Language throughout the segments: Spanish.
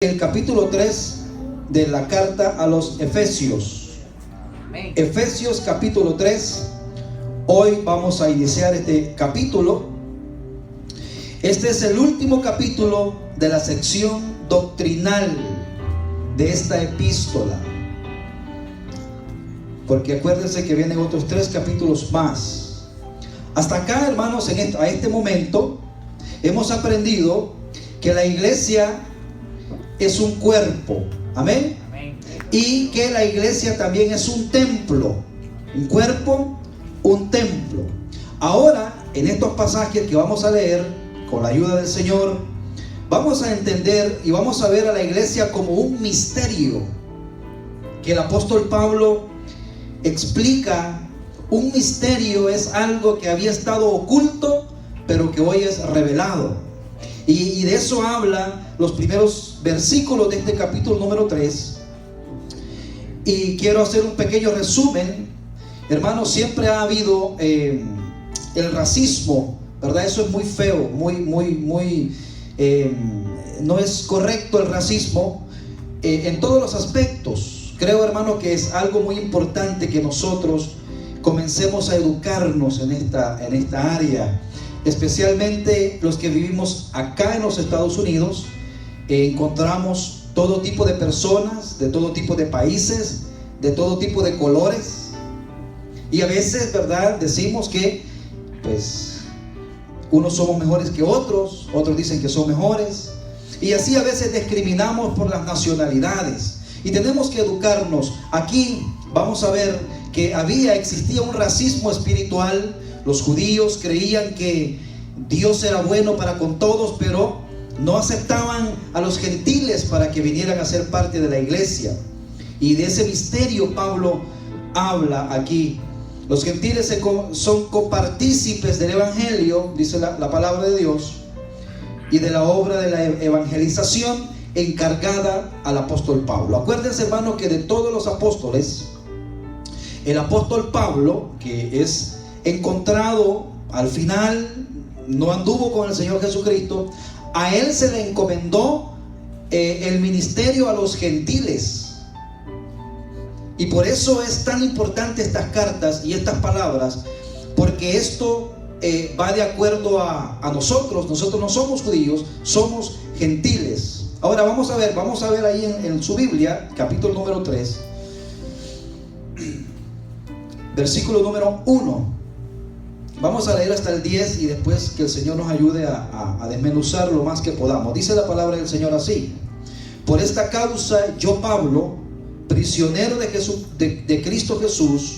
El capítulo 3 de la carta a los Efesios. Amén. Efesios capítulo 3. Hoy vamos a iniciar este capítulo. Este es el último capítulo de la sección doctrinal de esta epístola, porque acuérdense que vienen otros 3 capítulos más. Hasta acá, hermanos, a este momento hemos aprendido que la iglesia es un cuerpo, amén. Y que la iglesia también es un templo, un cuerpo, un templo. Ahora, en estos pasajes que vamos a leer, con la ayuda del Señor, vamos a entender y vamos a ver a la iglesia como un misterio que el apóstol Pablo explica. Un misterio es algo que había estado oculto, pero que hoy es revelado. Y de eso habla los primeros versículos de este capítulo número 3. Y quiero hacer un pequeño resumen. Hermanos, siempre ha habido el racismo, ¿verdad? Eso es muy feo, no es correcto el racismo en todos los aspectos. Creo, hermano, que es algo muy importante que nosotros comencemos a educarnos en esta área. Especialmente los que vivimos acá en los Estados Unidos, encontramos todo tipo de personas, de todo tipo de países, de todo tipo de colores. Y a veces, ¿verdad?, decimos que pues unos somos mejores que otros, otros dicen que son mejores. Y así a veces discriminamos por las nacionalidades. Y tenemos que educarnos. Aquí vamos a ver que existía un racismo espiritual. Los judíos creían que Dios era bueno para con todos, pero no aceptaban a los gentiles para que vinieran a ser parte de la iglesia. Y de ese misterio Pablo habla aquí. Los gentiles son copartícipes del evangelio, dice la palabra de Dios, y de la obra de la evangelización encargada al apóstol Pablo. Acuérdense, hermano, que de todos los apóstoles, el apóstol Pablo, que es encontrado al final, no anduvo con el Señor Jesucristo, a él se le encomendó el ministerio a los gentiles. Y por eso es tan importante estas cartas y estas palabras, porque esto va de acuerdo a nosotros. Nosotros no somos judíos, somos gentiles. Ahora vamos a ver ahí en su Biblia, capítulo número 3, versículo número 1. Vamos a leer hasta el 10 y después que el Señor nos ayude a desmenuzar lo más que podamos. Dice la palabra del Señor así: por esta causa yo, Pablo, prisionero de Cristo Jesús,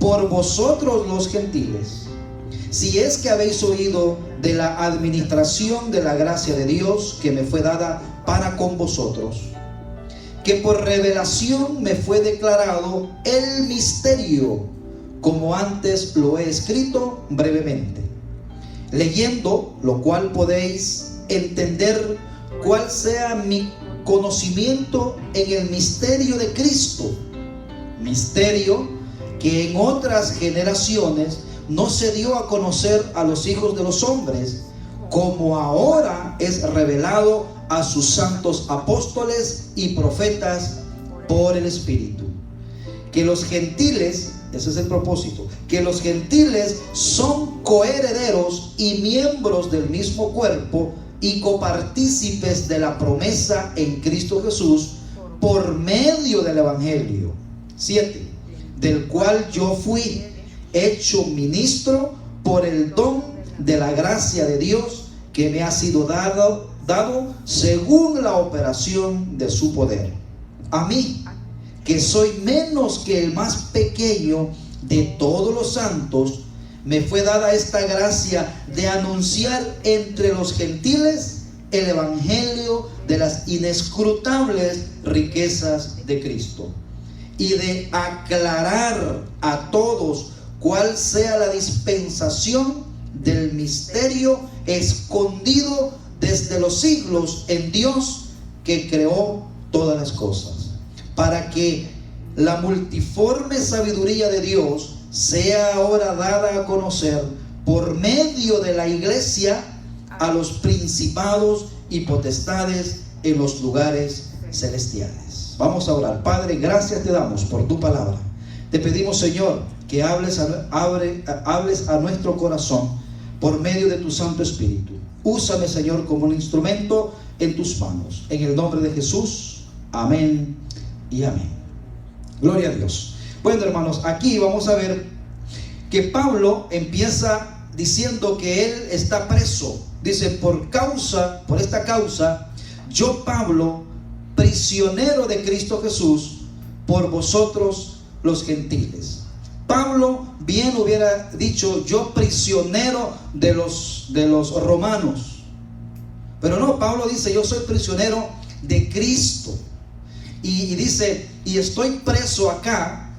por vosotros los gentiles, si es que habéis oído de la administración de la gracia de Dios que me fue dada para con vosotros, que por revelación me fue declarado el misterio, como antes lo he escrito brevemente, leyendo lo cual podéis entender cuál sea mi conocimiento en el misterio de Cristo, misterio que en otras generaciones no se dio a conocer a los hijos de los hombres, como ahora es revelado a sus santos apóstoles y profetas por el Espíritu. Que los gentiles, ese es el propósito, que los gentiles son coherederos y miembros del mismo cuerpo y copartícipes de la promesa en Cristo Jesús por medio del evangelio. 7. Del cual yo fui hecho ministro por el don de la gracia de Dios que me ha sido dado según la operación de su poder. A mí, que soy menos que el más pequeño de todos los santos, me fue dada esta gracia de anunciar entre los gentiles el evangelio de las inescrutables riquezas de Cristo, y de aclarar a todos cuál sea la dispensación del misterio escondido desde los siglos en Dios que creó todas las cosas, para que la multiforme sabiduría de Dios sea ahora dada a conocer por medio de la iglesia a los principados y potestades en los lugares celestiales. Vamos a orar. Padre, gracias te damos por tu palabra. Te pedimos, Señor, que hables a nuestro corazón por medio de tu Santo Espíritu. Úsame, Señor, como un instrumento en tus manos. En el nombre de Jesús, amén y amén. Gloria a Dios. Bueno, hermanos, aquí vamos a ver que Pablo empieza diciendo que él está preso. Dice, por esta causa, yo Pablo, prisionero de Cristo Jesús, por vosotros los gentiles. Pablo bien hubiera dicho, yo prisionero de los romanos. Pero no, Pablo dice, yo soy prisionero de Cristo. Y dice, y estoy preso acá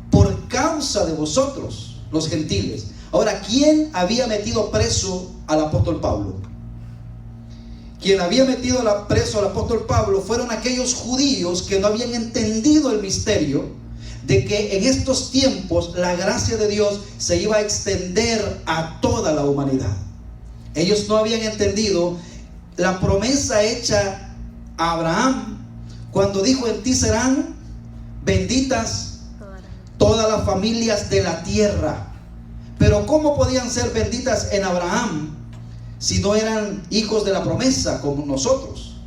por causa de vosotros, los gentiles. Ahora, ¿quién había metido preso al apóstol Pablo? Quien había metido preso al apóstol Pablo fueron aquellos judíos que no habían entendido el misterio de que en estos tiempos la gracia de Dios se iba a extender a toda la humanidad. Ellos no habían entendido la promesa hecha a Abraham cuando dijo, en ti serán benditas todas las familias de la tierra. Pero ¿cómo podían ser benditas en Abraham si no eran hijos de la promesa como nosotros?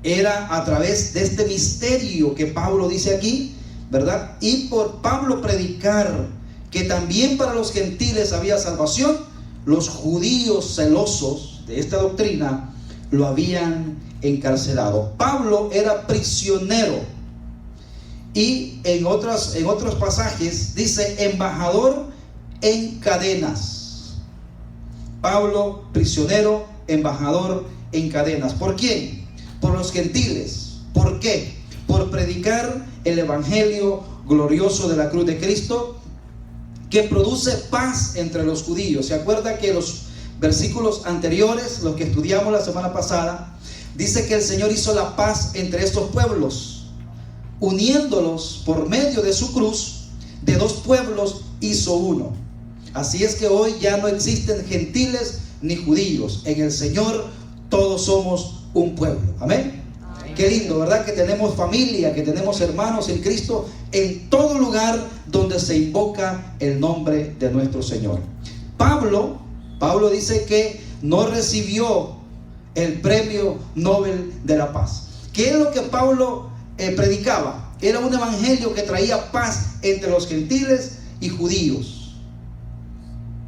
Era a través de este misterio que Pablo dice aquí, ¿verdad? Y por Pablo predicar que también para los gentiles había salvación, los judíos celosos de esta doctrina lo habían encarcelado. Pablo era prisionero y en otros pasajes dice embajador en cadenas. Pablo, prisionero, embajador en cadenas. ¿Por quién? Por los gentiles. ¿Por qué? Por predicar el evangelio glorioso de la cruz de Cristo, que produce paz entre los judíos. ¿Se acuerda que los versículos anteriores, los que estudiamos la semana pasada, dice que el Señor hizo la paz entre estos pueblos, uniéndolos por medio de su cruz? De dos pueblos hizo uno. Así es que hoy ya no existen gentiles ni judíos. En el Señor todos somos un pueblo. Amén. Qué lindo, ¿verdad? Que tenemos familia, que tenemos hermanos en Cristo en todo lugar donde se invoca el nombre de nuestro Señor. Pablo dice que no recibió el premio Nobel de la paz. ¿Qué es lo que Pablo predicaba? Era un evangelio que traía paz entre los gentiles y judíos.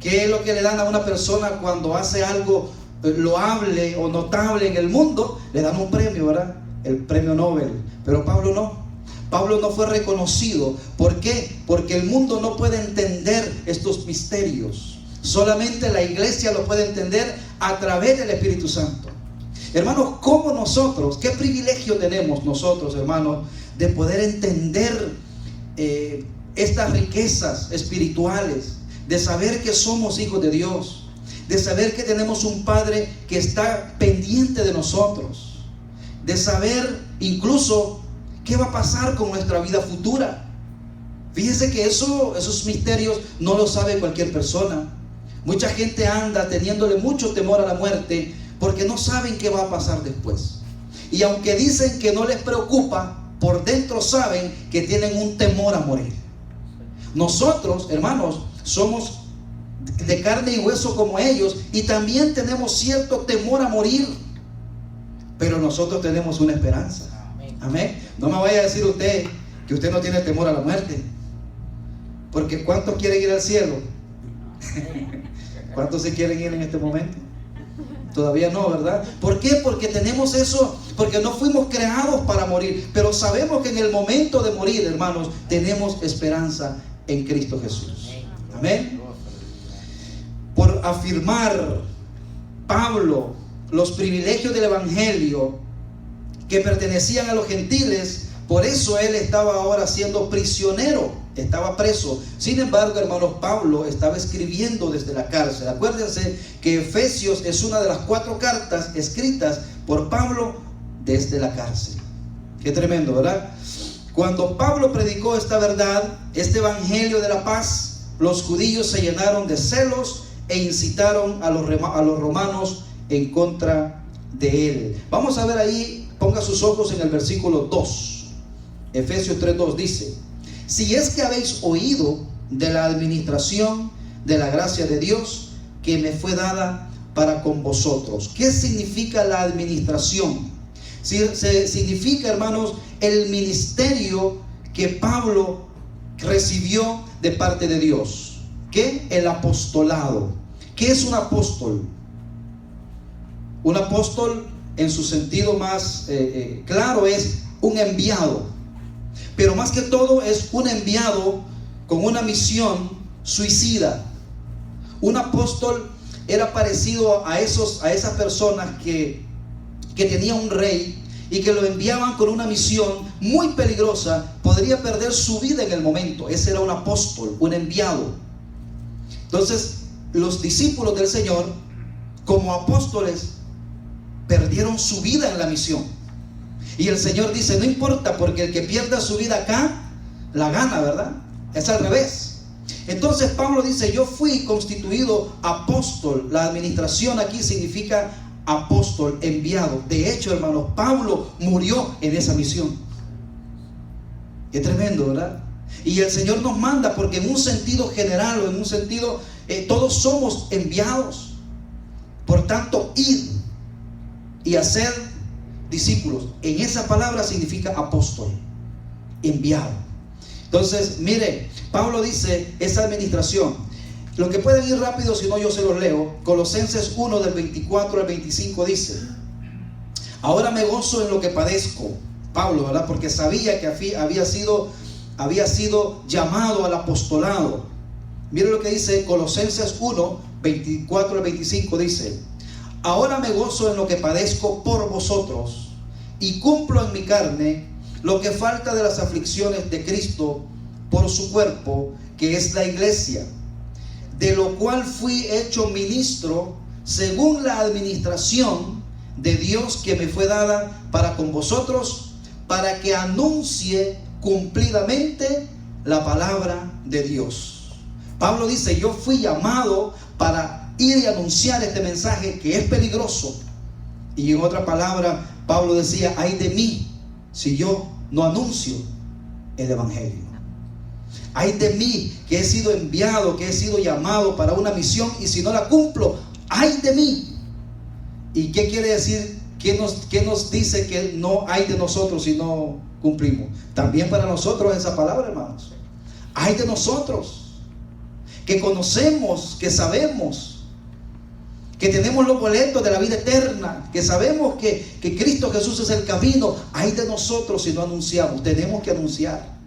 ¿Qué es lo que le dan a una persona cuando hace algo loable o notable en el mundo? Le dan un premio, ¿verdad? El premio Nobel. Pero Pablo no. Pablo no fue reconocido. ¿Por qué? Porque el mundo no puede entender estos misterios. Solamente la iglesia lo puede entender a través del Espíritu Santo. Hermanos, ¿cómo nosotros, qué privilegio tenemos nosotros, hermanos, de poder entender estas riquezas espirituales, de saber que somos hijos de Dios, de saber que tenemos un Padre que está pendiente de nosotros, de saber incluso qué va a pasar con nuestra vida futura? Fíjense que esos misterios no lo sabe cualquier persona. Mucha gente anda teniéndole mucho temor a la muerte porque no saben qué va a pasar después. Y aunque dicen que no les preocupa, por dentro saben que tienen un temor a morir. Nosotros, hermanos, somos de carne y hueso como ellos y también tenemos cierto temor a morir, pero nosotros tenemos una esperanza. Amén. No me vaya a decir usted que usted no tiene temor a la muerte, porque ¿cuántos quieren ir al cielo? ¿Cuántos se quieren ir en este momento? Todavía no, ¿verdad? ¿Por qué? Porque tenemos eso, porque no fuimos creados para morir, pero sabemos que en el momento de morir, hermanos, tenemos esperanza en Cristo Jesús. Amén. Por afirmar Pablo los privilegios del evangelio que pertenecían a los gentiles, por eso él estaba ahora siendo prisionero, estaba preso. Sin embargo, hermanos, Pablo estaba escribiendo desde la cárcel. Acuérdense que Efesios es una de las 4 cartas escritas por Pablo desde la cárcel. Qué tremendo, ¿verdad? Cuando Pablo predicó esta verdad, este evangelio de la paz, los judíos se llenaron de celos e incitaron a los romanos en contra de él. Vamos a ver ahí ponga sus ojos en el versículo 2. Efesios 3:2 dice: si es que habéis oído de la administración de la gracia de Dios que me fue dada para con vosotros. ¿Qué significa la administración? Significa, hermanos, el ministerio que Pablo recibió de parte de Dios. ¿Qué? El apostolado. ¿Qué es un apóstol? Un apóstol, en su sentido más claro, es un enviado. Pero más que todo es un enviado con una misión suicida. Un apóstol era parecido a esas personas que tenía un rey y que lo enviaban con una misión muy peligrosa. Podría perder su vida en el momento. Ese era un apóstol, un enviado. Entonces, los discípulos del Señor, como apóstoles, perdieron su vida en la misión. Y el Señor dice: no importa, porque el que pierda su vida acá, la gana, ¿verdad? Es al revés. Entonces Pablo dice: yo fui constituido apóstol. La administración aquí significa apóstol, enviado. De hecho, hermanos, Pablo murió en esa misión. Es tremendo, ¿verdad? Y el Señor nos manda, porque en un sentido general, o en un sentido, todos somos enviados. Por tanto, ir y hacer discípulos. En esa palabra significa apóstol, enviado. Entonces, mire, Pablo dice esa administración. Los que pueden ir rápido, si no yo se los leo. Colosenses 1 del 24 al 25 dice: ahora me gozo en lo que padezco. Pablo, ¿verdad? Porque sabía que había sido llamado al apostolado. Mire lo que dice Colosenses 1, 24 al 25 dice: ahora me gozo en lo que padezco por vosotros, y cumplo en mi carne lo que falta de las aflicciones de Cristo por su cuerpo, que es la iglesia, de lo cual fui hecho ministro según la administración de Dios que me fue dada para con vosotros, para que anuncie cumplidamente la palabra de Dios. Pablo dice: yo fui llamado para ir y anunciar este mensaje que es peligroso. Y en otra palabra, Pablo decía: ay de mí si yo no anuncio el evangelio. Ay de mí, que he sido enviado, que he sido llamado para una misión, y si no la cumplo, ay de mí. ¿Y qué quiere decir? ¿Qué nos dice que no hay de nosotros si no cumplimos? También para nosotros esa palabra, hermanos. Ay de nosotros, que conocemos, que sabemos, que tenemos los boletos de la vida eterna, que sabemos que Cristo Jesús es el camino. Ay de nosotros si no anunciamos. Tenemos que anunciar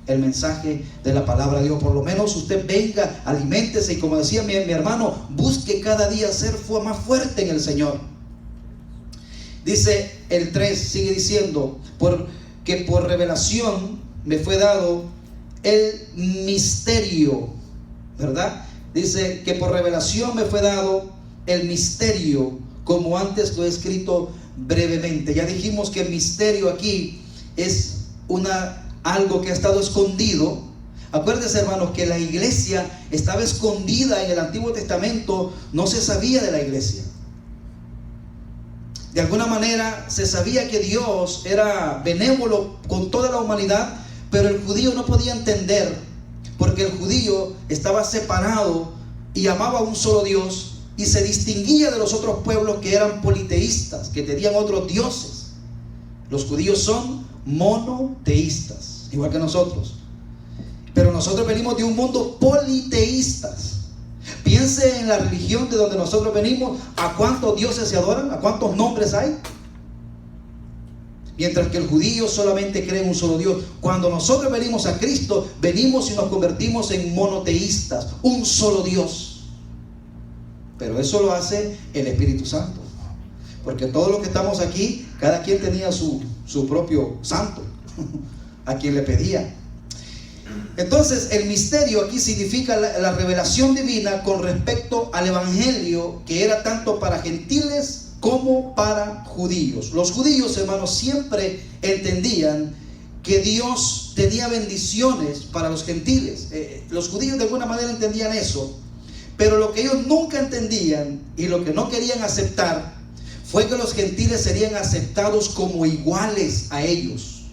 el mensaje de la palabra de Dios. Por lo menos usted venga, aliméntese, y como decía mi hermano, busque cada día ser más fuerte en el Señor. Dice el 3, sigue diciendo: porque por revelación me fue dado el misterio, ¿verdad? Dice que por revelación me fue dado el misterio, como antes lo he escrito brevemente. Ya dijimos que el misterio aquí es algo que ha estado escondido. Acuérdense, hermanos, que la iglesia estaba escondida en el Antiguo Testamento. No se sabía de la iglesia. De alguna manera se sabía que Dios era benévolo con toda la humanidad, pero el judío no podía entender, porque el judío estaba separado y amaba a un solo Dios, y se distinguía de los otros pueblos que eran politeístas, que tenían otros dioses. Los judíos son monoteístas, igual que nosotros. Pero nosotros venimos de un mundo politeístas. Piense en la religión de donde nosotros venimos. ¿A cuántos dioses se adoran? ¿A cuántos nombres hay? Mientras que el judío solamente cree en un solo Dios. Cuando nosotros venimos a Cristo, venimos y nos convertimos en monoteístas, un solo Dios. Pero eso lo hace el Espíritu Santo, porque todos los que estamos aquí, cada quien tenía su propio santo a quien le pedía. Entonces, el misterio aquí significa la revelación divina con respecto al evangelio, que era tanto para gentiles como para judíos. Los judíos, hermanos, siempre entendían que Dios tenía bendiciones para los gentiles. Los judíos de alguna manera entendían eso. Pero lo que ellos nunca entendían y lo que no querían aceptar fue que los gentiles serían aceptados como iguales a ellos,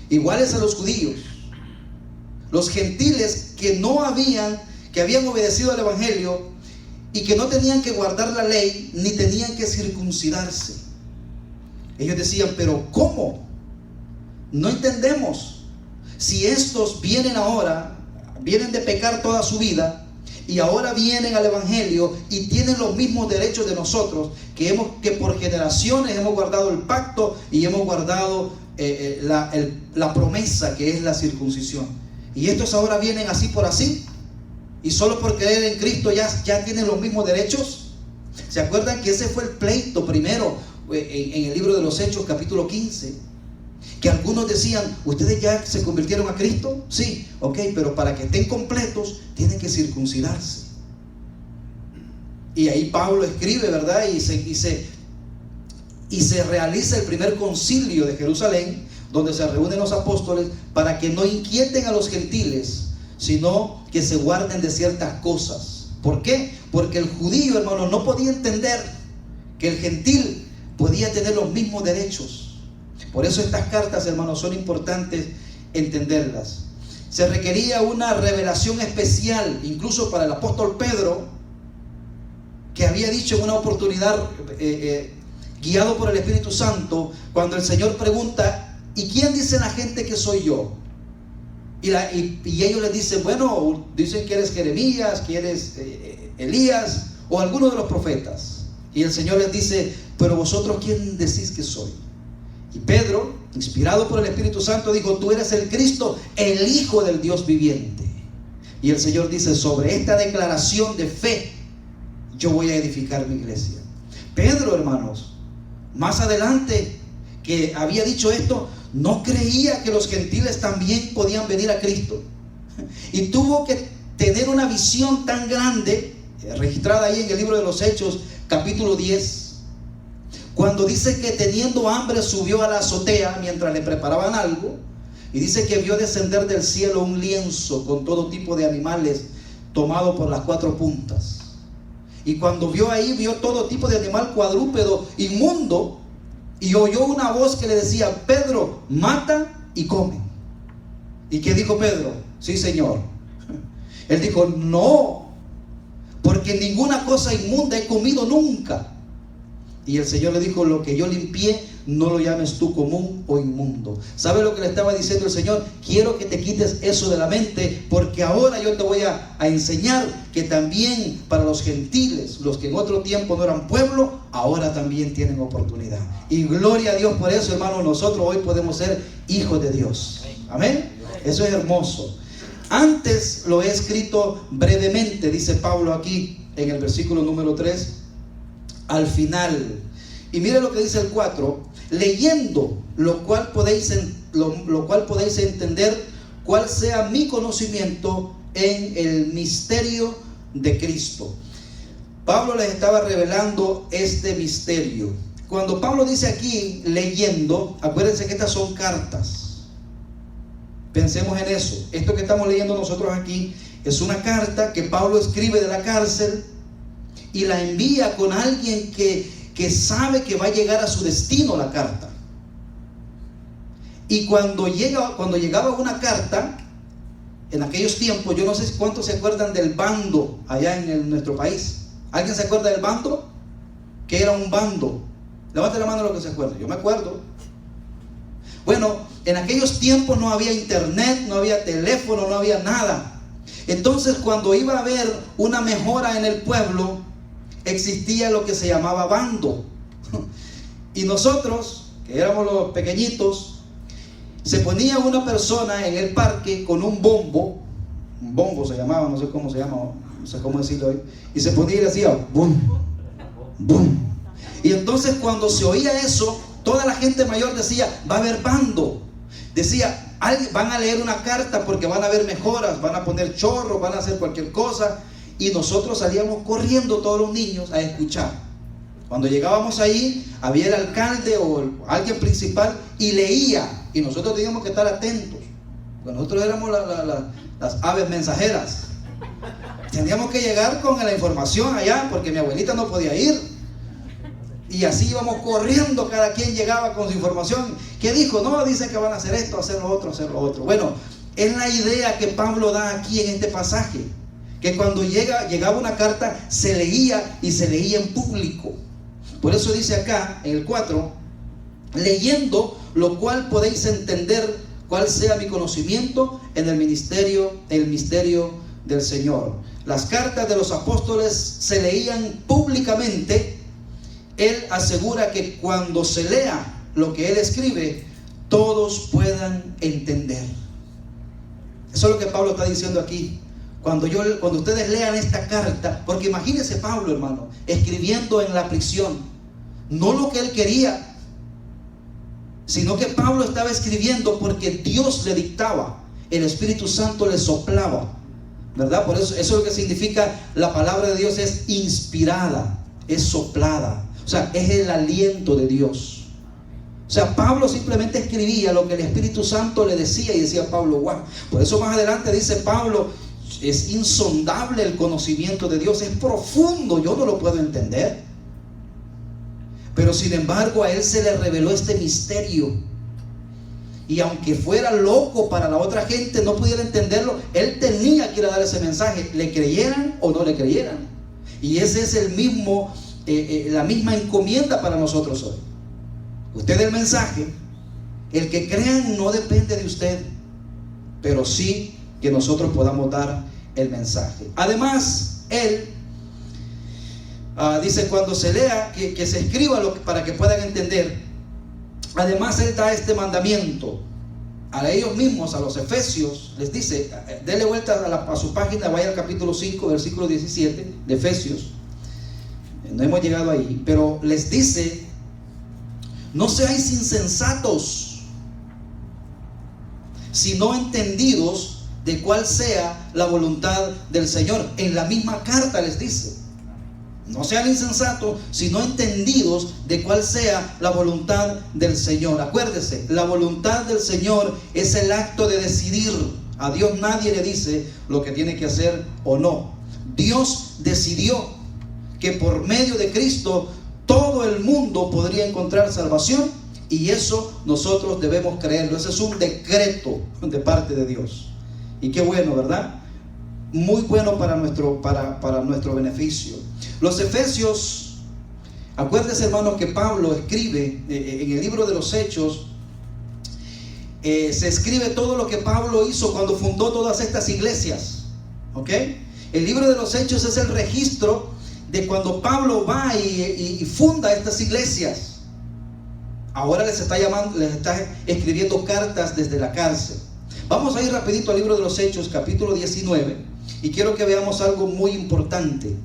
iguales a los judíos. Los gentiles que habían obedecido al evangelio y que no tenían que guardar la ley ni tenían que circuncidarse. Ellos decían, pero ¿cómo? No entendemos. Si estos vienen de pecar toda su vida y ahora vienen al evangelio y tienen los mismos derechos de nosotros, que por generaciones hemos guardado el pacto y hemos guardado la promesa que es la circuncisión, y estos ahora vienen así por así, y solo por creer en Cristo ya tienen los mismos derechos. ¿Se acuerdan que ese fue el pleito primero en el libro de los Hechos, capítulo 15? Que algunos decían, ¿ustedes ya se convirtieron a Cristo? Sí, ok, pero para que estén completos tienen que circuncidarse. Y ahí Pablo escribe, ¿verdad? Y se realiza el primer concilio de Jerusalén, donde se reúnen los apóstoles para que no inquieten a los gentiles, sino que se guarden de ciertas cosas. ¿Por qué? Porque el judío, hermano, no podía entender que el gentil podía tener los mismos derechos. Por eso estas cartas, hermanos, son importantes entenderlas. Se requería una revelación especial, incluso para el apóstol Pedro, que había dicho en una oportunidad, guiado por el Espíritu Santo, cuando el Señor pregunta, ¿y quién dice la gente que soy yo? Y ellos les dicen, bueno, dicen que eres Jeremías, que eres Elías o alguno de los profetas. Y el Señor les dice, pero vosotros, ¿quién decís que soy? Y Pedro, inspirado por el Espíritu Santo, dijo, tú eres el Cristo, el Hijo del Dios viviente. Y el Señor dice, sobre esta declaración de fe yo voy a edificar mi iglesia. Pedro, hermanos, más adelante que había dicho esto, no creía que los gentiles también podían venir a Cristo, y tuvo que tener una visión tan grande, registrada ahí en el libro de los Hechos, capítulo 10, cuando dice que teniendo hambre subió a la azotea mientras le preparaban algo, y dice que vio descender del cielo un lienzo con todo tipo de animales tomado por las cuatro puntas. Y cuando vio todo tipo de animal cuadrúpedo inmundo, y oyó una voz que le decía, Pedro, mata y come. ¿Y qué dijo Pedro? Sí, Señor. Él dijo, no, porque ninguna cosa inmunda he comido nunca. Y el Señor le dijo, lo que yo limpié, no lo llames tú común o inmundo. ¿Sabe lo que le estaba diciendo el Señor? Quiero que te quites eso de la mente, porque ahora yo te voy a enseñar que también para los gentiles, los que en otro tiempo no eran pueblo, ahora también tienen oportunidad. Y gloria a Dios por eso, hermano, nosotros hoy podemos ser hijos de Dios. Amén. Eso es hermoso. Antes lo he escrito brevemente, dice Pablo aquí en el versículo número 3, al final. Y mire lo que dice el 4, leyendo lo cual podéis entender cuál sea mi conocimiento en el misterio de Cristo. Pablo les estaba revelando este misterio. Cuando Pablo dice aquí leyendo, acuérdense que estas son cartas. Pensemos en eso. Esto que estamos leyendo nosotros aquí es una carta que Pablo escribe de la cárcel y la envía con alguien que sabe que va a llegar a su destino la carta. Y cuando llegaba una carta, en aquellos tiempos, yo no sé cuántos se acuerdan del bando allá en nuestro país. ¿Alguien se acuerda del bando? ¿Qué era un bando? Levante la mano lo que se acuerda. Yo me acuerdo. Bueno, en aquellos tiempos no había internet, no había teléfono, no había nada. Entonces, cuando iba a haber una mejora en el pueblo, existía lo que se llamaba bando. Y nosotros, que éramos los pequeñitos, se ponía una persona en el parque con un bombo se llamaba, no sé cómo se llama, no sé cómo decirlo hoy, y se ponía y decía boom, boom. Y entonces cuando se oía eso, toda la gente mayor decía, va a haber bando. Decía, van a leer una carta porque van a haber mejoras, van a poner chorros, van a hacer cualquier cosa. Y nosotros salíamos corriendo, todos los niños, a escuchar. Cuando llegábamos ahí, había el alcalde o alguien principal y leía, y nosotros teníamos que estar atentos, porque nosotros éramos las aves mensajeras. Teníamos que llegar con la información allá, porque mi abuelita no podía ir. Y así íbamos corriendo, cada quien llegaba con su información. ¿Qué dijo? No, dice que van a hacer esto, hacer lo otro, hacer lo otro. Bueno, es la idea que Pablo da aquí en este pasaje, que cuando llegaba una carta se leía y se leía en público. Por eso dice acá en el 4, leyendo lo cual podéis entender cuál sea mi conocimiento en el misterio del Señor. Las cartas de los apóstoles se leían públicamente. Él asegura que cuando se lea lo que él escribe, todos puedan entender. Eso es lo que Pablo está diciendo aquí. Cuando ustedes lean esta carta, porque imagínense Pablo, hermano, escribiendo en la prisión, no lo que él quería, sino que Pablo estaba escribiendo porque Dios le dictaba, el Espíritu Santo le soplaba, ¿verdad? Por eso es lo que significa la palabra de Dios, es inspirada, es soplada. O sea, es el aliento de Dios. O sea, Pablo simplemente escribía lo que el Espíritu Santo le decía, y decía Pablo, wow. Por eso más adelante dice Pablo, es insondable el conocimiento de Dios, es profundo, yo no lo puedo entender. Pero sin embargo a él se le reveló este misterio. Y aunque fuera loco para la otra gente, no pudiera entenderlo, él tenía que ir a dar ese mensaje, le creyeran o no le creyeran. Y ese es la misma encomienda para nosotros hoy. Usted el mensaje, el que crean no depende de usted, pero sí que nosotros podamos dar el mensaje. Además, él dice, cuando se lea, que se escriba para que puedan entender. Además, él da este mandamiento a ellos mismos, a los efesios. Les dice, denle vuelta a su página, vaya al capítulo 5, versículo 17 de Efesios. No hemos llegado ahí, pero les dice, no seáis insensatos, sino entendidos de cuál sea la voluntad del Señor. En la misma carta les dice, no sean insensatos, sino entendidos de cuál sea la voluntad del Señor. Acuérdese, la voluntad del Señor es el acto de decidir. A Dios nadie le dice lo que tiene que hacer o no. Dios decidió que por medio de Cristo todo el mundo podría encontrar salvación, y eso nosotros debemos creerlo. Ese es un decreto de parte de Dios, y qué bueno, ¿verdad? Muy bueno para nuestro beneficio. Los Efesios, acuérdense, hermanos, que Pablo escribe en el libro de los Hechos, se escribe todo lo que Pablo hizo cuando fundó todas estas iglesias, ¿ok? El libro de los Hechos es el registro de cuando Pablo va y funda estas iglesias. Ahora les está escribiendo cartas desde la cárcel. Vamos a ir rapidito al libro de los Hechos, capítulo 19, y quiero que veamos algo muy importante.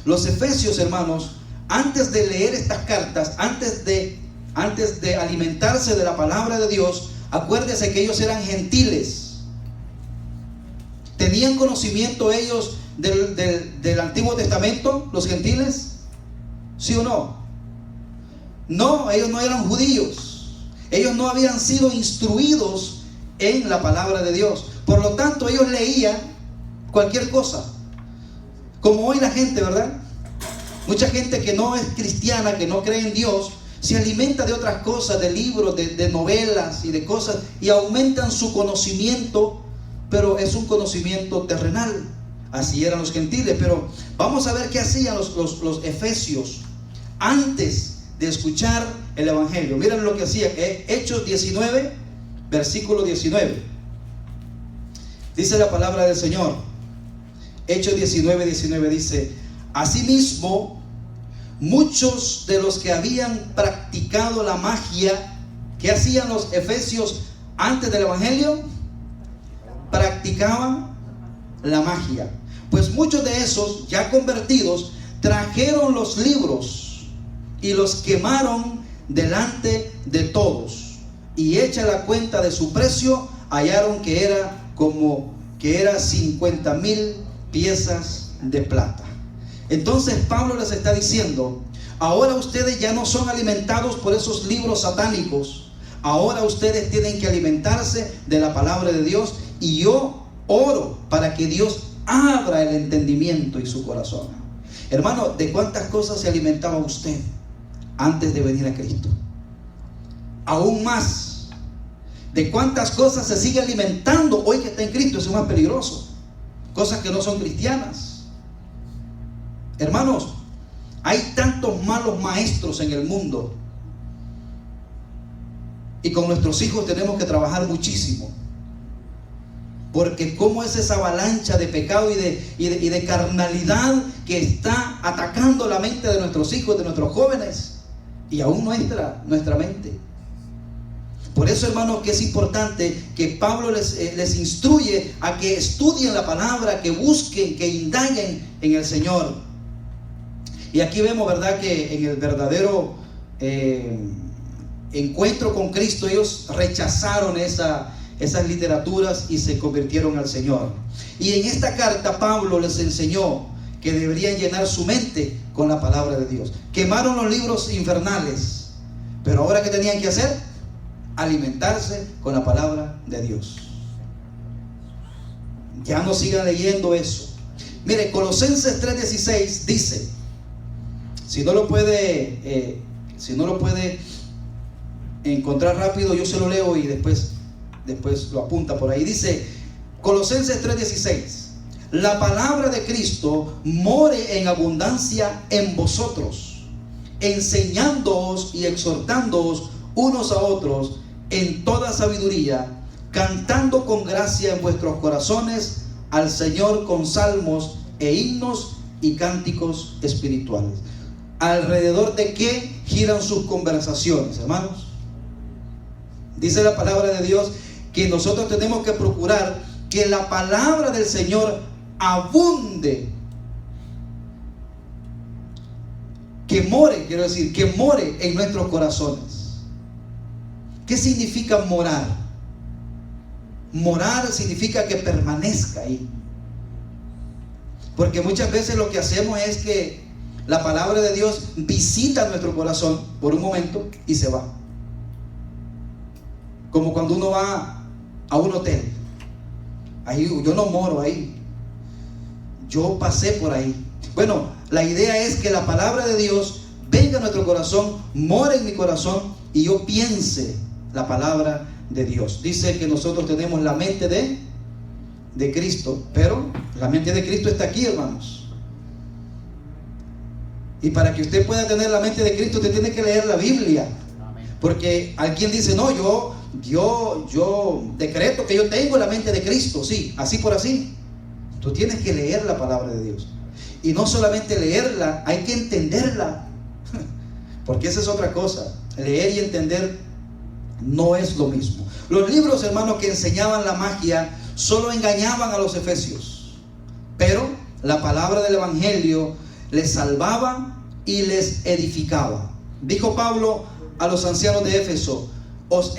Los efesios, hermanos, antes de leer estas cartas, antes de alimentarse de la palabra de Dios, acuérdense que ellos eran gentiles. ¿Tenían conocimiento ellos del Antiguo Testamento, los gentiles? ¿Sí o no? No, ellos no eran judíos. Ellos no habían sido instruidos en la palabra de Dios. Por lo tanto, ellos leían cualquier cosa, como hoy la gente, ¿verdad? Mucha gente que no es cristiana, que no cree en Dios, se alimenta de otras cosas, de libros, de novelas y de cosas, y aumentan su conocimiento, pero es un conocimiento terrenal. Así eran los gentiles. Pero vamos a ver qué hacían los efesios antes de escuchar el evangelio. Miren lo que hacían. Hechos 19, versículo 19. Dice la palabra del Señor. Hechos 19 dice: asimismo, muchos de los que habían practicado la magia, ¿qué hacían los efesios antes del evangelio? Practicaban la magia. Pues muchos de esos, ya convertidos, trajeron los libros y los quemaron delante de todos, y hecha la cuenta de su precio, hallaron que era 50,000 piezas de plata. Entonces Pablo les está diciendo: ahora ustedes ya no son alimentados por esos libros satánicos, ahora ustedes tienen que alimentarse de la palabra de Dios, y yo oro para que Dios abra el entendimiento y su corazón. Hermano, ¿de cuántas cosas se alimentaba usted antes de venir a Cristo. Aún más, de cuántas cosas se sigue alimentando hoy que está en Cristo. Eso es más peligroso. Cosas que no son cristianas. Hermanos, hay tantos malos maestros en el mundo, y con nuestros hijos tenemos que trabajar muchísimo, porque como es esa avalancha de pecado y de carnalidad que está atacando la mente de nuestros hijos, de nuestros jóvenes, y aún nuestra mente. Por eso, hermanos, que es importante que Pablo les instruye a que estudien la palabra, que busquen, que indaguen en el Señor. Y aquí vemos, ¿verdad?, que en el verdadero encuentro con Cristo, ellos rechazaron esas literaturas y se convirtieron al Señor. Y en esta carta Pablo les enseñó que deberían llenar su mente con la palabra de Dios. Quemaron los libros infernales, pero ahora ¿qué tenían que hacer? Alimentarse con la palabra de Dios. Ya no sigan leyendo eso. Mire, Colosenses 3:16 dice, si no lo puede encontrar rápido, yo se lo leo y después lo apunta por ahí. Dice Colosenses 3:16: la palabra de Cristo more en abundancia en vosotros, enseñándoos y exhortándoos unos a otros en toda sabiduría, cantando con gracia en vuestros corazones al Señor con salmos e himnos y cánticos espirituales. ¿Alrededor de qué giran sus conversaciones, hermanos? Dice la palabra de Dios que nosotros tenemos que procurar que la palabra del Señor abunde, que more en nuestros corazones. ¿Qué significa morar? Morar significa que permanezca ahí. Porque muchas veces lo que hacemos es que la palabra de Dios visita nuestro corazón por un momento y se va. Como cuando uno va a un hotel. Ahí, yo no moro ahí, yo pasé por ahí. Bueno, la idea es que la palabra de Dios venga a nuestro corazón, more en mi corazón y yo piense la palabra de Dios. Dice que nosotros tenemos la mente de Cristo, pero la mente de Cristo está aquí, hermanos. Y para que usted pueda tener la mente de Cristo, usted tiene que leer la Biblia. Porque alguien dice, no, yo decreto que yo tengo la mente de Cristo. Sí, así por así. Tú tienes que leer la palabra de Dios. Y no solamente leerla, hay que entenderla. Porque esa es otra cosa. Leer y entender no es lo mismo. Los libros, hermanos, que enseñaban la magia solo engañaban a los efesios. Pero la palabra del Evangelio les salvaba y les edificaba. Dijo Pablo a los ancianos de Éfeso: os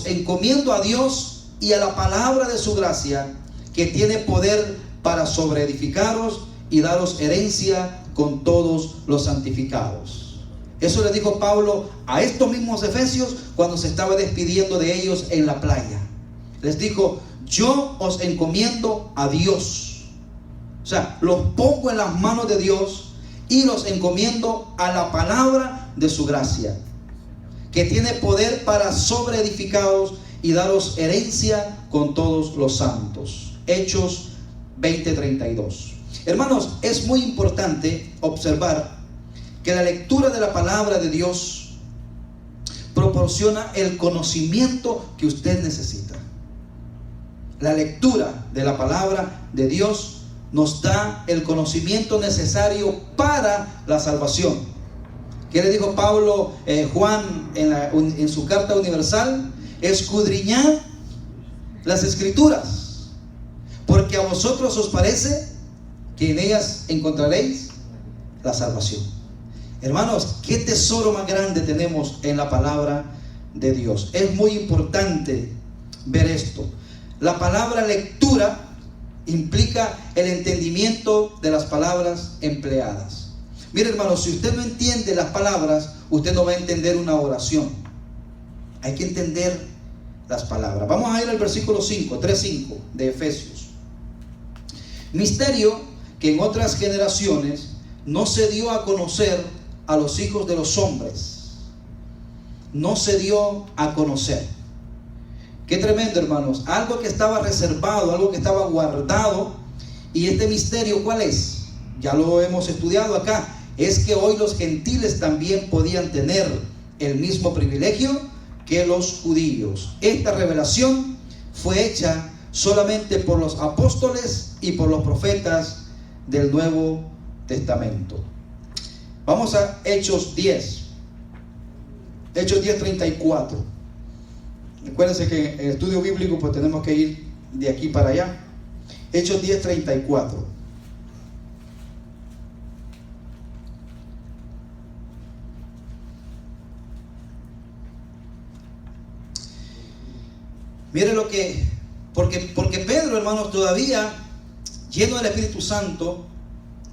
encomiendo a Dios y a la palabra de su gracia, que tiene poder para sobreedificaros y daros herencia con todos los santificados. Eso le dijo Pablo a estos mismos efesios cuando se estaba despidiendo de ellos en la playa. Les dijo: yo os encomiendo a Dios. O sea, los pongo en las manos de Dios y los encomiendo a la palabra de su gracia, que tiene poder para sobreedificaros y daros herencia con todos los santos. Hechos 20:32. Hermanos, es muy importante observar que la lectura de la palabra de Dios proporciona el conocimiento que usted necesita. La lectura de la palabra de Dios nos da el conocimiento necesario para la salvación. ¿Qué le dijo Pablo, Juan en su carta universal? Escudriñad las escrituras, porque a vosotros os parece que en ellas encontraréis la salvación. Hermanos, qué tesoro más grande tenemos en la palabra de Dios. Es muy importante ver esto. La palabra lectura implica el entendimiento de las palabras empleadas. Mire, hermanos, si usted no entiende las palabras, usted no va a entender una oración. Hay que entender las palabras. Vamos a ir al versículo 3:5 de Efesios. Misterio que en otras generaciones no se dio a conocer a los hijos de los hombres, no se dio a conocer. Qué tremendo, hermanos. Algo que estaba reservado, algo que estaba guardado. Y este misterio, ¿cuál es? Ya lo hemos estudiado acá. Es que hoy los gentiles también podían tener el mismo privilegio que los judíos. Esta revelación fue hecha solamente por los apóstoles y por los profetas del Nuevo Testamento. Vamos a Hechos 10. Hechos 10:34. Recuérdense que en el estudio bíblico pues tenemos que ir de aquí para allá. Hechos 10:34. Mire lo que, porque Pedro, hermanos, todavía lleno del Espíritu Santo,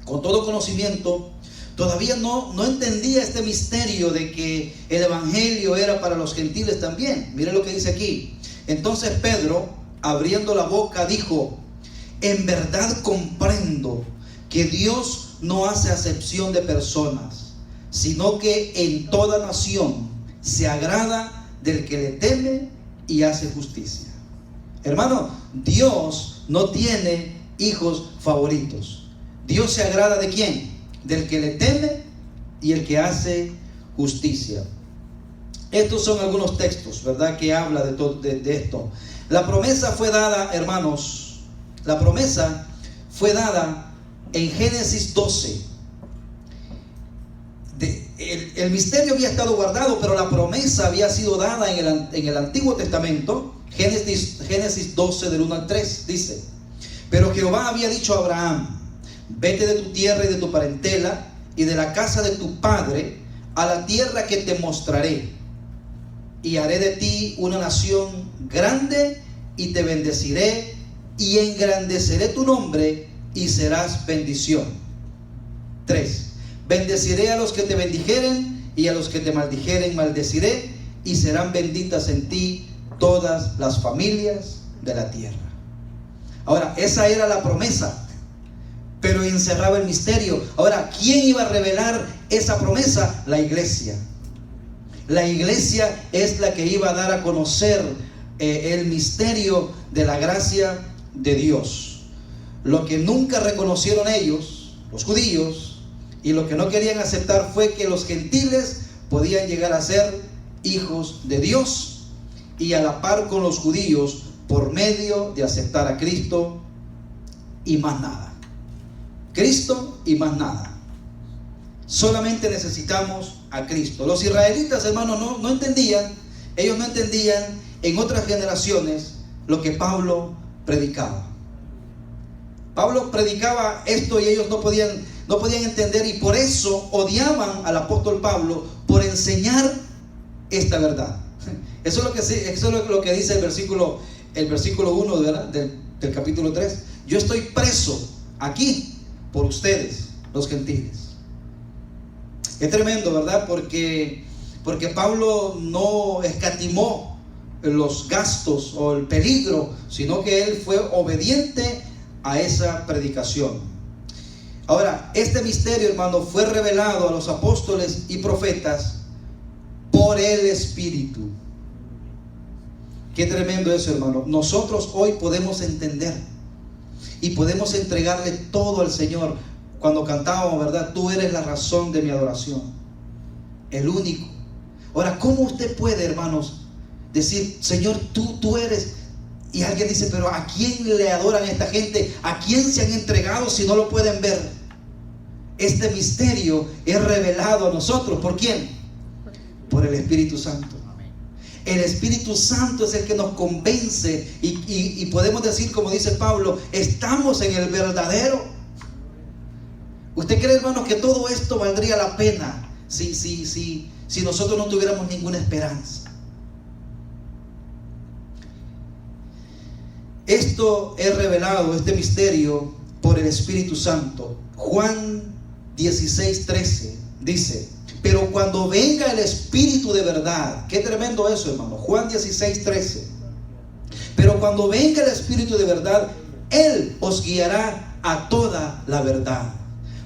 con todo conocimiento, todavía no entendía este misterio de que el evangelio era para los gentiles también. Mire lo que dice aquí. Entonces Pedro, abriendo la boca, dijo: en verdad comprendo que Dios no hace acepción de personas, sino que en toda nación se agrada del que le teme y hace justicia. Hermano, Dios no tiene hijos favoritos. Dios se agrada ¿de quién? Del que le teme y el que hace justicia. Estos son algunos textos, ¿verdad?, que habla de esto. La promesa fue dada, hermanos, la promesa fue dada en Génesis 12. El misterio había estado guardado, pero la promesa había sido dada en el Antiguo Testamento. Génesis 12 del 1 al 3 dice: pero Jehová había dicho a Abraham: vete de tu tierra y de tu parentela y de la casa de tu padre a la tierra que te mostraré, y haré de ti una nación grande y te bendeciré y engrandeceré tu nombre y serás bendición. 3. Bendeciré a los que te bendijeren y a los que te maldijeren maldeciré, y serán benditas en ti todas las familias de la tierra. Ahora, esa era la promesa, pero encerraba el misterio. Ahora, ¿quién iba a revelar esa promesa? La iglesia. La iglesia es la que iba a dar a conocer el misterio de la gracia de Dios. Lo que nunca reconocieron ellos, los judíos, y lo que no querían aceptar fue que los gentiles podían llegar a ser hijos de Dios, y a la par con los judíos, por medio de aceptar a Cristo y más nada. Cristo y más nada. Solamente necesitamos a Cristo. Los israelitas, hermanos, no entendían. Ellos no entendían en otras generaciones lo que Pablo predicaba. Pablo predicaba esto y ellos no podían entender, y por eso odiaban al apóstol Pablo por enseñar esta verdad. Eso es lo que dice el versículo 1, ¿verdad?, del capítulo 3. Yo estoy preso aquí por ustedes, los gentiles. Es tremendo, ¿verdad? Porque Pablo no escatimó los gastos o el peligro, sino que él fue obediente a esa predicación. Ahora, este misterio, hermano, fue revelado a los apóstoles y profetas por el Espíritu. Qué tremendo eso, hermano. Nosotros hoy podemos entender y podemos entregarle todo al Señor. Cuando cantábamos, ¿verdad?, tú eres la razón de mi adoración, el único. Ahora, ¿cómo usted puede, hermanos, decir: Señor, tú eres? Y alguien dice: pero ¿a quién le adoran esta gente? ¿A quién se han entregado si no lo pueden ver? Este misterio es revelado a nosotros. ¿Por quién? Por el Espíritu Santo. El Espíritu Santo es el que nos convence y podemos decir, como dice Pablo, estamos en el verdadero. ¿Usted cree, hermanos, que todo esto valdría la pena si nosotros no tuviéramos ninguna esperanza? Esto es revelado, este misterio, por el Espíritu Santo. Juan 16:13 dice: pero cuando venga el Espíritu de verdad. Qué tremendo eso, hermano. Juan 16:13. Pero cuando venga el Espíritu de verdad, Él os guiará a toda la verdad,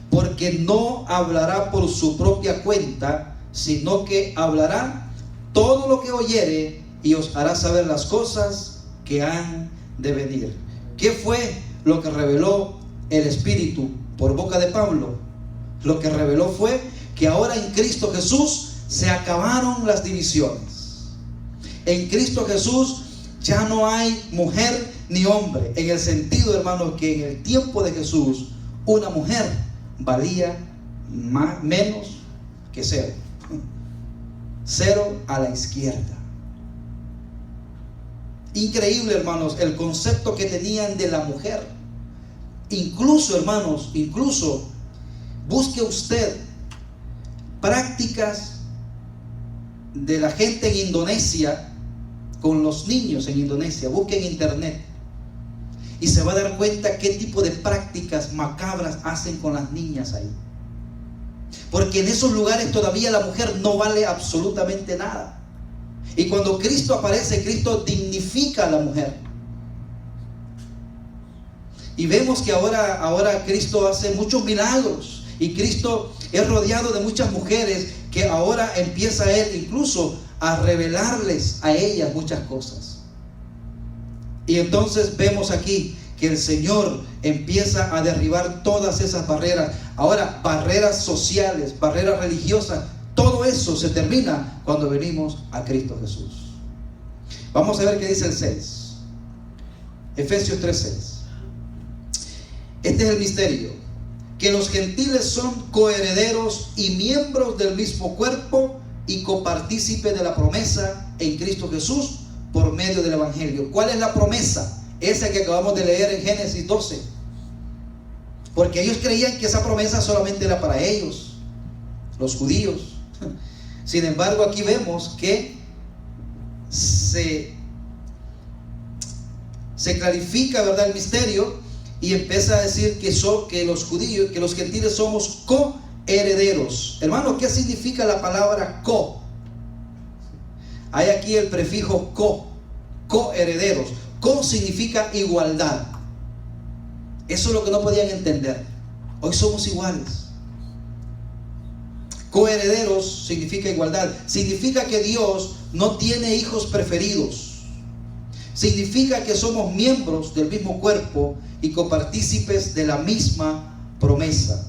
porque no hablará por su propia cuenta, sino que hablará todo lo que oyere y os hará saber las cosas que han de venir. ¿Qué fue lo que reveló el Espíritu por boca de Pablo? Lo que reveló fue que ahora en Cristo Jesús se acabaron las divisiones. En Cristo Jesús ya no hay mujer ni hombre, en el sentido, hermanos, que en el tiempo de Jesús una mujer valía menos que cero. Cero a la izquierda. Increíble, hermanos, el concepto que tenían de la mujer. Incluso, hermanos, busque usted prácticas de la gente en Indonesia con los niños en Indonesia. Busque en internet y se va a dar cuenta qué tipo de prácticas macabras hacen con las niñas ahí. Porque en esos lugares todavía la mujer no vale absolutamente nada. Y cuando Cristo aparece, Cristo dignifica a la mujer. Y vemos que ahora Cristo hace muchos milagros. Y Cristo es rodeado de muchas mujeres que ahora empieza Él incluso a revelarles a ellas muchas cosas. Y entonces vemos aquí que el Señor empieza a derribar todas esas barreras. Ahora, barreras sociales, barreras religiosas, todo eso se termina cuando venimos a Cristo Jesús. Vamos a ver qué dice el 6. Efesios 3:6. Este es el misterio: que los gentiles son coherederos y miembros del mismo cuerpo y copartícipes de la promesa en Cristo Jesús por medio del Evangelio. ¿Cuál es la promesa? Esa que acabamos de leer en Génesis 12. Porque ellos creían que esa promesa solamente era para ellos, los judíos. Sin embargo, aquí vemos que se clarifica, ¿verdad?, el misterio, y empieza a decir que los judíos, que los gentiles somos coherederos. Hermano, ¿qué significa la palabra co? Hay aquí el prefijo coherederos. Co significa igualdad. Eso es lo que no podían entender. Hoy somos iguales. Coherederos significa igualdad. Significa que Dios no tiene hijos preferidos. Significa que somos miembros del mismo cuerpo y copartícipes de la misma promesa.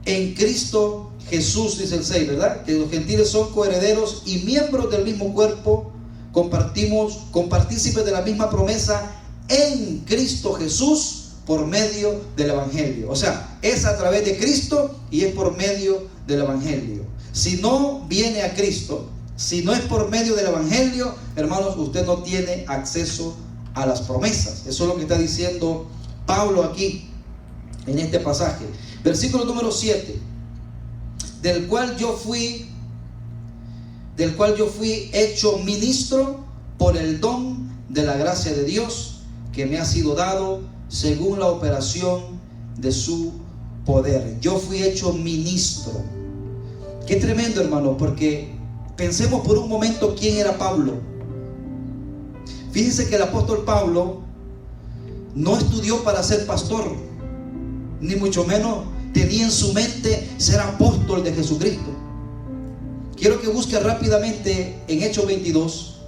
En Cristo Jesús, dice el 6, ¿verdad? Que los gentiles son coherederos y miembros del mismo cuerpo, compartícipes de la misma promesa en Cristo Jesús por medio del Evangelio. O sea, es a través de Cristo y es por medio del Evangelio. Si no viene a Cristo, si no es por medio del Evangelio, hermanos, usted no tiene acceso a las promesas. Eso es lo que está diciendo Pablo aquí en este pasaje. Versículo número 7. Del cual yo fui hecho ministro por el don de la gracia de Dios que me ha sido dado según la operación de su poder. Yo fui hecho ministro. Qué tremendo, hermano, porque pensemos por un momento quién era Pablo. Fíjense que el apóstol Pablo no estudió para ser pastor, ni mucho menos tenía en su mente ser apóstol de Jesucristo. Quiero que busque rápidamente en Hechos 22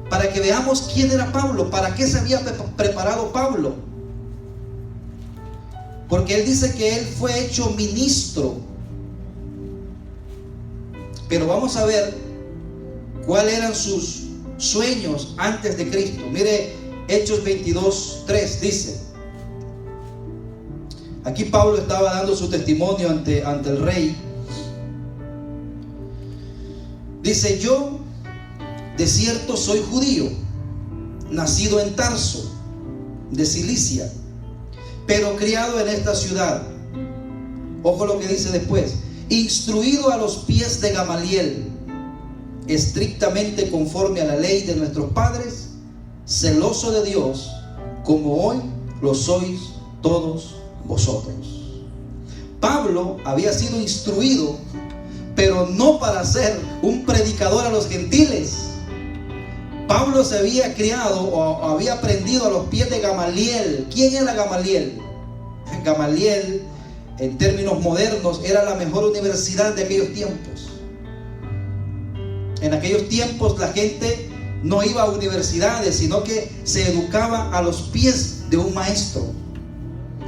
para que veamos quién era Pablo, para qué se había preparado Pablo. Porque él dice que él fue hecho ministro. Pero vamos a ver cuáles eran sus sueños antes de Cristo. Mire, Hechos 22:3 dice. Aquí Pablo estaba dando su testimonio ante el rey. Dice: yo de cierto soy judío, nacido en Tarso, de Cilicia, pero criado en esta ciudad. Ojo lo que dice después: instruido a los pies de Gamaliel, estrictamente conforme a la ley de nuestros padres, celoso de Dios, como hoy lo sois todos vosotros. Pablo había sido instruido, pero no para ser un predicador a los gentiles. Pablo se había criado o había aprendido a los pies de Gamaliel. ¿Quién era Gamaliel? Gamaliel, en términos modernos, era la mejor universidad de aquellos tiempos. En aquellos tiempos la gente no iba a universidades, sino que se educaba a los pies de un maestro.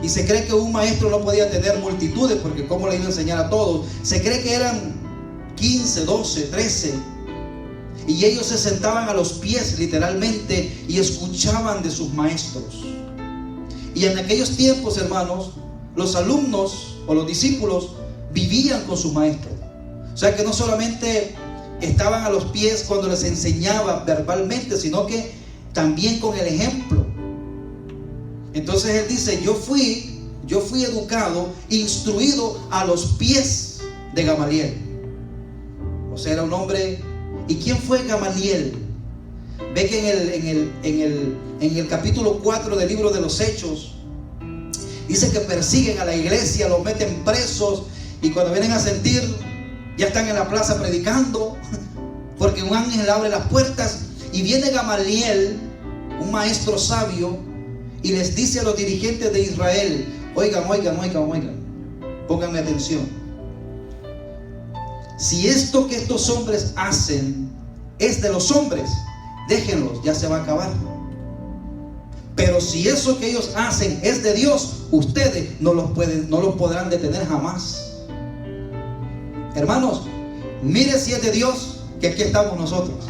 Y se cree que un maestro no podía tener multitudes, porque ¿cómo le iba a enseñar a todos? Se cree que eran 15, 12, 13. Y ellos se sentaban a los pies literalmente y escuchaban de sus maestros. Y en aquellos tiempos, hermanos, los alumnos o los discípulos vivían con sus maestros. O sea que no solamente estaban a los pies cuando les enseñaba verbalmente, sino que también con el ejemplo. Entonces él dice, yo fui educado, instruido a los pies de Gamaliel. O sea, era un hombre. ¿Y quién fue Gamaliel? Ve que en el capítulo 4 del libro de los Hechos dice que persiguen a la iglesia, los meten presos, y cuando vienen a sentir, ya están en la plaza predicando, porque un ángel abre las puertas y viene Gamaliel, un maestro sabio, y les dice a los dirigentes de Israel, oigan, pónganme atención. Si esto que estos hombres hacen es de los hombres, déjenlos, ya se va a acabar. Pero si eso que ellos hacen es de Dios, ustedes no los podrán detener jamás. Hermanos, mire si es de Dios, que aquí estamos nosotros.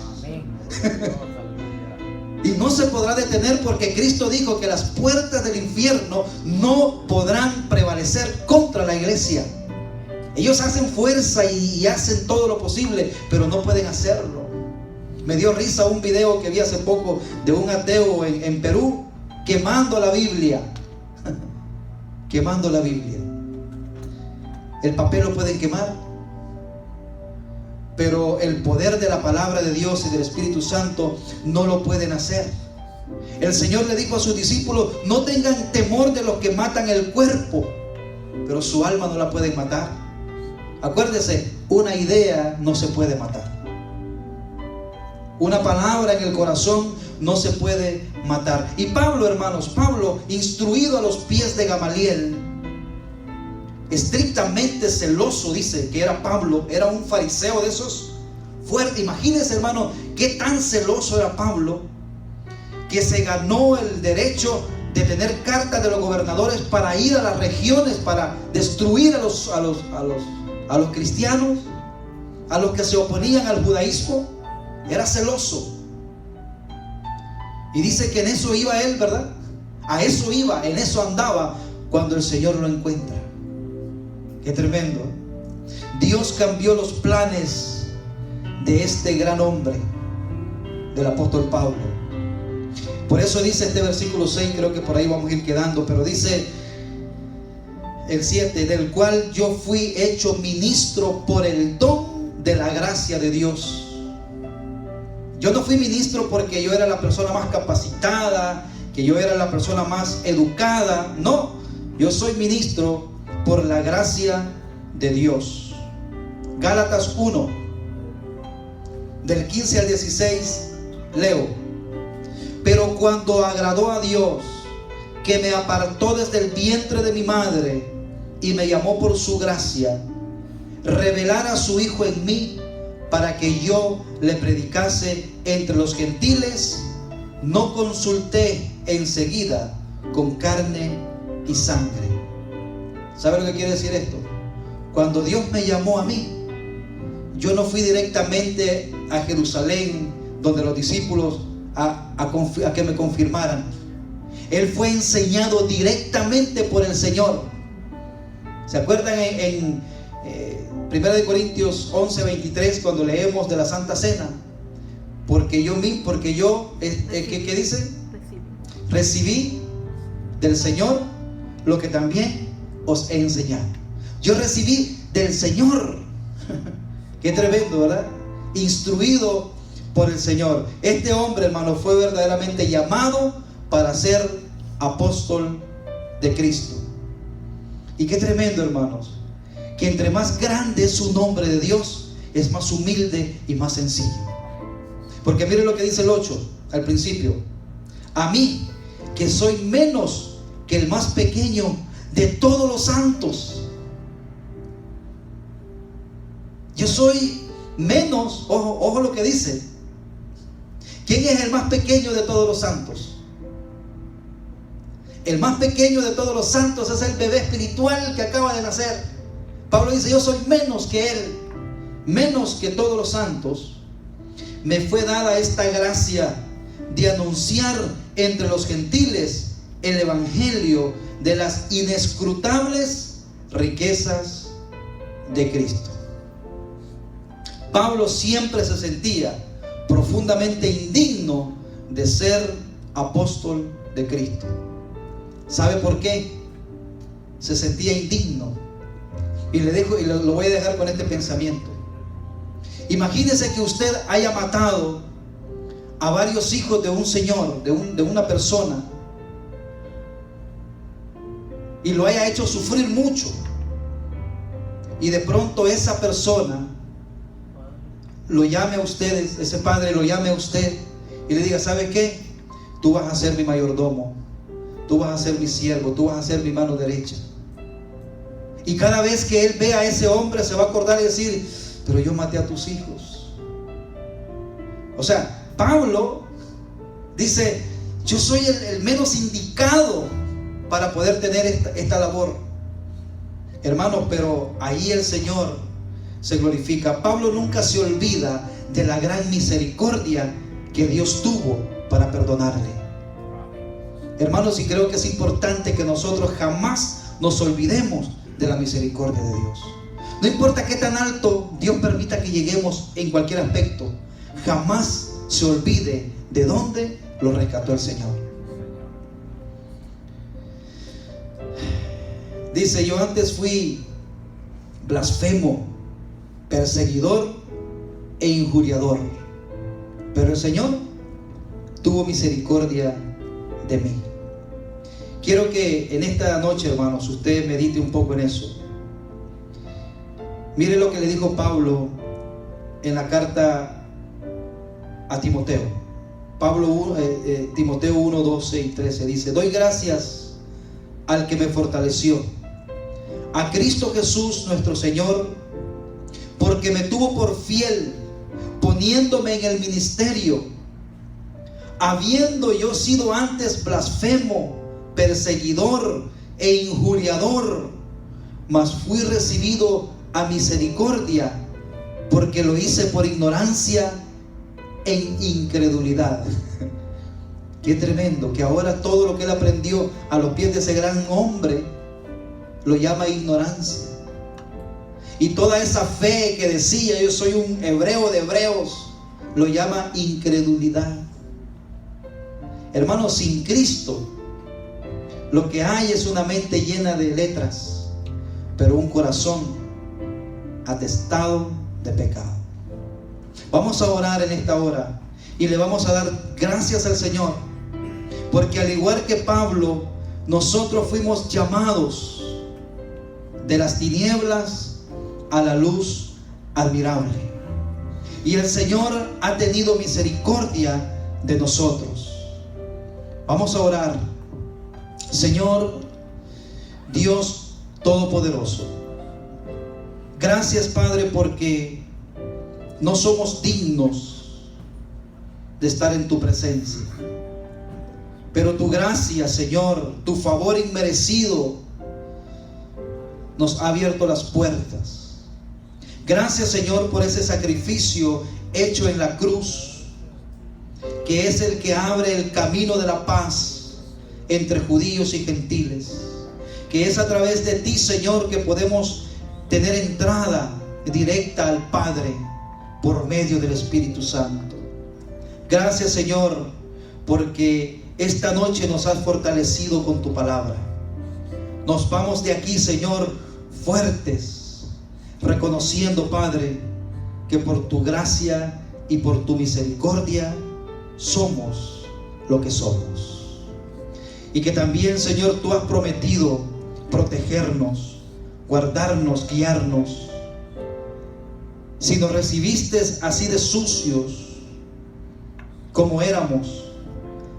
Y no se podrá detener, porque Cristo dijo que las puertas del infierno no podrán prevalecer contra la iglesia. Ellos hacen fuerza y hacen todo lo posible, pero no pueden hacerlo. Me dio risa un video que vi hace poco de un ateo en Perú quemando la Biblia. Quemando la Biblia. El papel lo pueden quemar, pero el poder de la palabra de Dios y del Espíritu Santo no lo pueden hacer. El Señor le dijo a sus discípulos, no tengan temor de los que matan el cuerpo, pero su alma no la pueden matar. Acuérdese, una idea no se puede matar. Una palabra en el corazón no se puede matar. Y Pablo, hermanos, instruido a los pies de Gamaliel, estrictamente celoso, dice que era Pablo, era un fariseo de esos fuertes. Imagínense, hermano, qué tan celoso era Pablo, que se ganó el derecho de tener cartas de los gobernadores para ir a las regiones, para destruir a los cristianos, a los que se oponían al judaísmo. Era celoso. Y dice que en eso iba él, ¿verdad? A eso iba, en eso andaba cuando el Señor lo encuentra. Qué tremendo. Dios cambió los planes de este gran hombre, del apóstol Pablo. Por eso dice este versículo 6, creo que por ahí vamos a ir quedando, pero dice el 7, del cual yo fui hecho ministro por el don de la gracia de Dios. Yo no fui ministro porque yo era la persona más capacitada, que yo era la persona más educada. No, yo soy ministro por la gracia de Dios. Gálatas 1, del 15 al 16, leo. Pero cuando agradó a Dios, que me apartó desde el vientre de mi madre y me llamó por su gracia, revelar a su Hijo en mí, para que yo le predicase entre los gentiles, no consulté enseguida con carne y sangre. ¿Sabe lo que quiere decir esto? Cuando Dios me llamó a mí, yo no fui directamente a Jerusalén, donde los discípulos a que me confirmaran. Él fue enseñado directamente por el Señor. ¿Se acuerdan en 1 Corintios 11:23, cuando leemos de la Santa Cena? Porque yo, ¿qué dice? Recibí del Señor lo que también os he enseñado. Yo recibí del Señor. Qué tremendo, ¿verdad? Instruido por el Señor. Este hombre, hermano, fue verdaderamente llamado para ser apóstol de Cristo. Y qué tremendo, hermanos, que entre más grande es su nombre de Dios, es más humilde y más sencillo. Porque miren lo que dice el 8 al principio. A mí, que soy menos que el más pequeño de todos los santos. Yo soy menos, ojo lo que dice. ¿Quién es el más pequeño de todos los santos? El más pequeño de todos los santos es el bebé espiritual que acaba de nacer. Pablo dice, yo soy menos que él, menos que todos los santos. Me fue dada esta gracia de anunciar entre los gentiles el evangelio de las inescrutables riquezas de Cristo. Pablo siempre se sentía profundamente indigno de ser apóstol de Cristo. ¿Sabe por qué? Se sentía indigno. Y lo voy a dejar con este pensamiento. Imagínese que usted haya matado a varios hijos de un señor, de una persona, y lo haya hecho sufrir mucho, y de pronto esa persona lo llame a usted, ese padre lo llame a usted y le diga, ¿sabe qué? Tú vas a ser mi mayordomo, tú vas a ser mi siervo, tú vas a ser mi mano derecha. Y cada vez que él vea a ese hombre se va a acordar y decir, pero yo maté a tus hijos. O sea, Pablo dice, yo soy el menos indicado para poder tener esta labor. Hermanos, pero ahí el Señor se glorifica. Pablo nunca se olvida de la gran misericordia que Dios tuvo para perdonarle. Hermanos, y creo que es importante que nosotros jamás nos olvidemos de la misericordia de Dios. No importa qué tan alto Dios permita que lleguemos en cualquier aspecto, jamás se olvide de dónde lo rescató el Señor. Dice, yo antes fui blasfemo, perseguidor e injuriador, pero el Señor tuvo misericordia de mí. Quiero que en esta noche, hermanos, usted medite un poco en eso. Mire lo que le dijo Pablo en la carta a Timoteo. Timoteo 1, 12 y 13 dice, doy gracias al que me fortaleció, a Cristo Jesús nuestro Señor, porque me tuvo por fiel, poniéndome en el ministerio, habiendo yo sido antes blasfemo, perseguidor e injuriador, mas fui recibido a misericordia, porque lo hice por ignorancia en incredulidad. Qué tremendo, que ahora todo lo que él aprendió a los pies de ese gran hombre lo llama ignorancia. Y toda esa fe que decía, yo soy un hebreo de hebreos, lo llama incredulidad. Hermanos, sin Cristo lo que hay es una mente llena de letras, pero un corazón atestado de pecado. Vamos a orar en esta hora y le vamos a dar gracias al Señor, porque al igual que Pablo, nosotros fuimos llamados de las tinieblas a la luz admirable, y el Señor ha tenido misericordia de nosotros. Vamos a orar. Señor Dios Todopoderoso, gracias, Padre, porque no somos dignos de estar en tu presencia, pero tu gracia, Señor, tu favor inmerecido nos ha abierto las puertas. Gracias, Señor, por ese sacrificio hecho en la cruz, que es el que abre el camino de la paz entre judíos y gentiles, que es a través de ti, Señor, que podemos tener entrada directa al Padre por medio del Espíritu Santo. Gracias, Señor, porque esta noche nos has fortalecido con tu palabra. Nos vamos de aquí, Señor, fuertes, reconociendo, Padre, que por tu gracia y por tu misericordia somos lo que somos. Y que también, Señor, tú has prometido protegernos, guardarnos, guiarnos. Si nos recibiste así de sucios como éramos,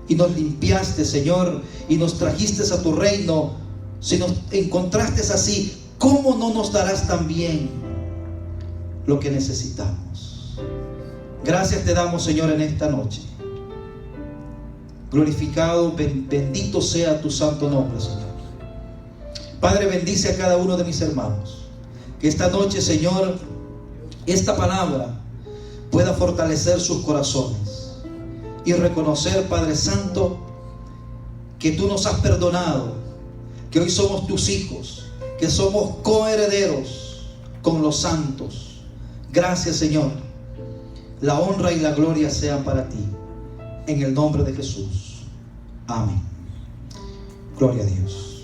y nos limpiaste, Señor, y nos trajiste a tu reino Si nos encontraste así, ¿cómo no nos darás también lo que necesitamos? Gracias te damos, Señor, en esta noche. Glorificado, bendito sea tu santo nombre, Señor. Padre, bendice a cada uno de mis hermanos. Que esta noche, Señor, esta palabra pueda fortalecer sus corazones y reconocer, Padre Santo, que tú nos has perdonado, que hoy somos tus hijos, que somos coherederos con los santos. Gracias, Señor. La honra y la gloria sean para ti, en el nombre de Jesús. Amén. Gloria a Dios.